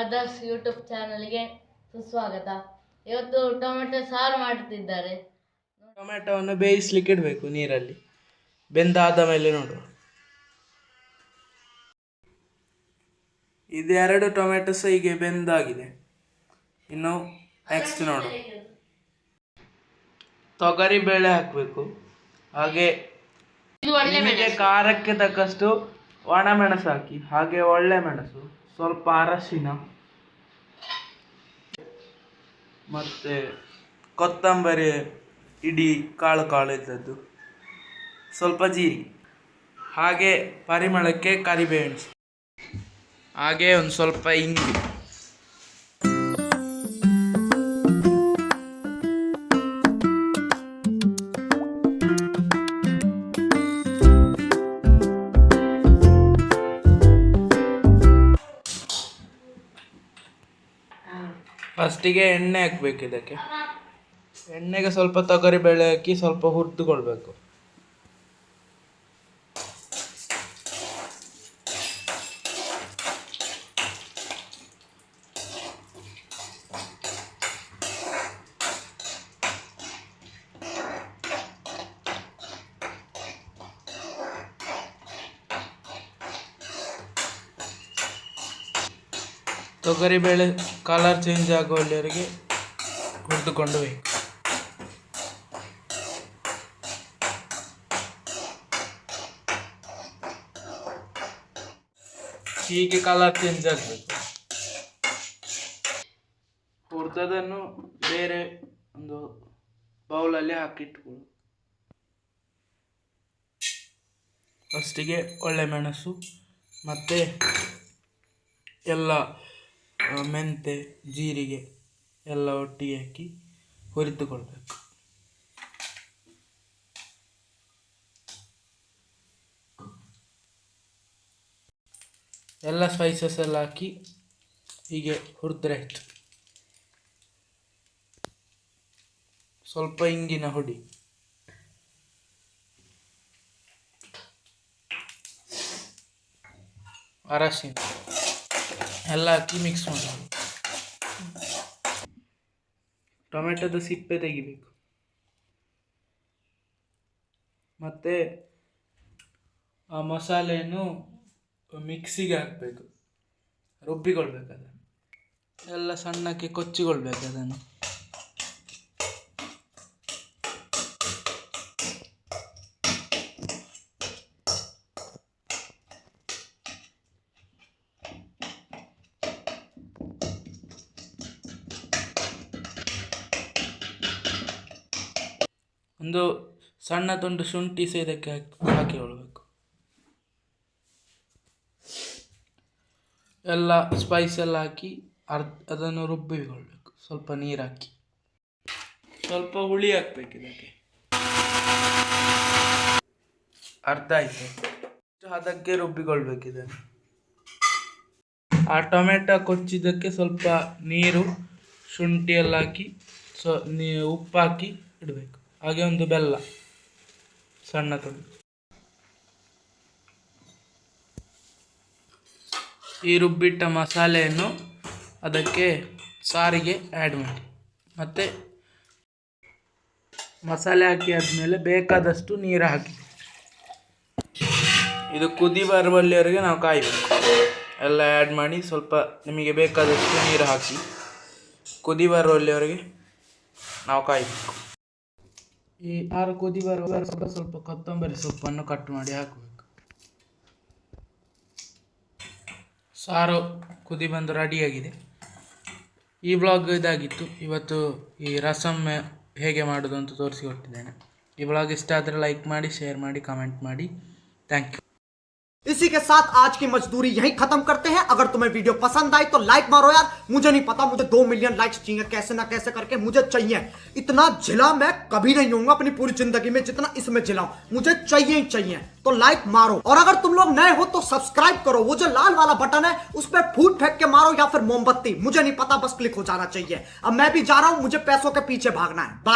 Brothers YouTube ಚಾನಲ್ಗೆ ಸುಸ್ವಾಗತ. ಇವತ್ತು ಟೊಮೆಟೊ ಸಾರು ಮಾಡುತ್ತಿದ್ದಾರೆ. ಟೊಮೆಟೊವನ್ನು ಬೇಯಿಸ್ಲಿಕ್ಕೆ ಇಡಬೇಕು ನೀರಲ್ಲಿ. ಬೆಂದಾದ ಮೇಲೆ ನೋಡು, ಇದೆರಡು ಟೊಮೆಟೊ ಸಹ ಹೀಗೆ ಬೆಂದಾಗಿದೆ. ಇನ್ನು ನೆಕ್ಸ್ಟ್ ನೋಡು, ತೊಗರಿ ಬೇಳೆ ಹಾಕಬೇಕು. ಹಾಗೆ ನಿಮಗೆ ಖಾರಕ್ಕೆ ತಕ್ಕಷ್ಟು ಒಣಮೆಣಸು ಹಾಕಿ, ಹಾಗೆ ಒಳ್ಳೆ ಮೆಣಸು, ಸ್ವಲ್ಪ ಅರಶಿನ, ಮತ್ತು ಕೊತ್ತಂಬರಿ ಇಡೀ ಕಾಳು ಇದ್ದದ್ದು, ಸ್ವಲ್ಪ ಜೀರಿಗೆ, ಹಾಗೆ ಪರಿಮಳಕ್ಕೆ ಕರಿಬೇವು, ಹಾಗೆ ಒಂದು ಸ್ವಲ್ಪ ಇಂಗು. ಫಸ್ಟಿಗೆ ಎಣ್ಣೆ ಹಾಕಬೇಕು. ಇದಕ್ಕೆ ಎಣ್ಣೆಗೆ ಸ್ವಲ್ಪ ತೊಗರಿ ಬೇಳೆ ಹಾಕಿ ಸ್ವಲ್ಪ ಹುರಿದುಕೊಳ್ಬೇಕು. ತೊಗರಿ ಬೇಳೆ ಕಲರ್ ಚೇಂಜ್ ಆಗುವಲ್ಲಿವರೆಗೆ ಹುರಿದುಕೊಂಡು ಬೇಕು. ಹೀಗೆ ಕಲರ್ ಚೇಂಜ್ ಆಗಬೇಕು. ಹುರಿದದನ್ನು ಬೇರೆ ಒಂದು ಬೌಲಲ್ಲಿ ಹಾಕಿಟ್ಕೊಳ್ಳು. ಫಸ್ಟಿಗೆ ಒಳ್ಳೆ ಮೆಣಸು ಮತ್ತು ಎಲ್ಲ ಮೆಂತೆ, ಜೀರಿಗೆ ಎಲ್ಲ ಒಟ್ಟಿಗೆ ಹಾಕಿ ಹುರಿದುಕೊಳ್ಬೇಕು. ಎಲ್ಲ ಸ್ಪೈಸಸ್ ಎಲ್ಲ ಹಾಕಿ ಹೀಗೆ ಹುರಿದ್ರೆ ಆಯ್ತು. ಸ್ವಲ್ಪ ಇಂಗಿನ ಹುಡಿ, ಅರಶಿನ ಎಲ್ಲ ಹಾಕಿ ಮಿಕ್ಸ್ ಮಾಡಬೇಕು. ಟೊಮೆಟೊದ ಸಿಪ್ಪೆ ತೆಗಿಬೇಕು. ಮತ್ತು ಆ ಮಸಾಲೆಯನ್ನು ಮಿಕ್ಸಿಗೆ ಹಾಕಬೇಕು, ರುಬ್ಬಿಕೊಳ್ಬೇಕು. ಅದನ್ನು ಎಲ್ಲ ಸಣ್ಣಕ್ಕೆ ಕೊಚ್ಚಿಕೊಳ್ಬೇಕು. ಅದನ್ನು ಒಂದು ಸಣ್ಣ ತುಂಡು ಶುಂಠಿ ಸಹ ಇದಕ್ಕೆ ಹಾಕಿಕೊಳ್ಬೇಕು. ಎಲ್ಲ ಸ್ಪೈಸ್ ಎಲ್ಲ ಹಾಕಿ ಅದನ್ನು ರುಬ್ಬಿಕೊಳ್ಬೇಕು. ಸ್ವಲ್ಪ ನೀರು ಹಾಕಿ, ಸ್ವಲ್ಪ ಹುಳಿ ಹಾಕ್ಬೇಕು. ಇದಕ್ಕೆ ಅರ್ಧ ಆಯಿತು. ಅದಕ್ಕೆ ರುಬ್ಬಿಕೊಳ್ಬೇಕು ಇದನ್ನು. ಆ ಟೊಮೆಟೊ ಕೊಚ್ಚಿದ್ದಕ್ಕೆ ಸ್ವಲ್ಪ ನೀರು, ಶುಂಠಿ ಎಲ್ಲ ಹಾಕಿ ಉಪ್ಪು ಹಾಕಿ ಇಡಬೇಕು. ಹಾಗೆ ಒಂದು ಬೆಲ್ಲ ಸಣ್ಣ ತುಂಡು. ಈ ರುಬ್ಬಿಟ್ಟ ಮಸಾಲೆಯನ್ನು ಅದಕ್ಕೆ ಸಾರಿಗೆ ಆ್ಯಡ್ ಮಾಡಿ. ಮತ್ತು ಮಸಾಲೆ ಹಾಕಿ ಆದಮೇಲೆ ಬೇಕಾದಷ್ಟು ನೀರು ಹಾಕಿ ಇದು ಕುದಿ ಬರುವಲ್ಲಿವರೆಗೆ ನಾವು ಕಾಯಬೇಕು. ಎಲ್ಲ ಆ್ಯಡ್ ಮಾಡಿ ಸ್ವಲ್ಪ ನಿಮಗೆ ಬೇಕಾದಷ್ಟು ನೀರು ಹಾಕಿ ಕುದಿ ಬರುವಲ್ಲಿವರೆಗೆ ನಾವು ಕಾಯಬೇಕು. ಈ ಆರು ಕುದಿ ಬರುವ ಸ್ವಲ್ಪ ಕೊತ್ತಂಬರಿ ಸೊಪ್ಪನ್ನು ಕಟ್ ಮಾಡಿ ಹಾಕಬೇಕು. ಸಾರು ಕುದಿ ಬಂದು ರೆಡಿಯಾಗಿದೆ. ಈ ವ್ಲಾಗ್ ಇದಾಗಿತ್ತು. ಇವತ್ತು ಈ ರಸಮ್ ಹೇಗೆ ಮಾಡೋದು ಅಂತ ತೋರಿಸಿಕೊಟ್ಟಿದ್ದೇನೆ. ಈ ವ್ಲಾಗ್ ಇಷ್ಟ ಆದರೆ ಲೈಕ್ ಮಾಡಿ, ಶೇರ್ ಮಾಡಿ, ಕಮೆಂಟ್ ಮಾಡಿ. Thank you. इसी के साथ आज की मजदूरी यहीं खत्म करते हैं. अगर तुम्हें वीडियो पसंद आई तो लाइक मारो यार. मुझे नहीं पता, मुझे 2 मिलियन लाइक्स चाहिए. कैसे ना कैसे करके मुझे चाहिए. इतना जिला मैं कभी नहीं होऊंगा अपनी पूरी जिंदगी में जितना इसमें जिलाऊं. मुझे चाहिए ही चाहिए. तो लाइक मारो. और अगर तुम लोग नए हो तो सब्सक्राइब करो. वो जो लाल वाला बटन है उस पर फूट फेंक के मारो या फिर मोमबत्ती, मुझे नहीं पता, बस क्लिक हो जाना चाहिए. अब मैं भी जा रहा हूं, मुझे पैसों के पीछे भागना है. बाय.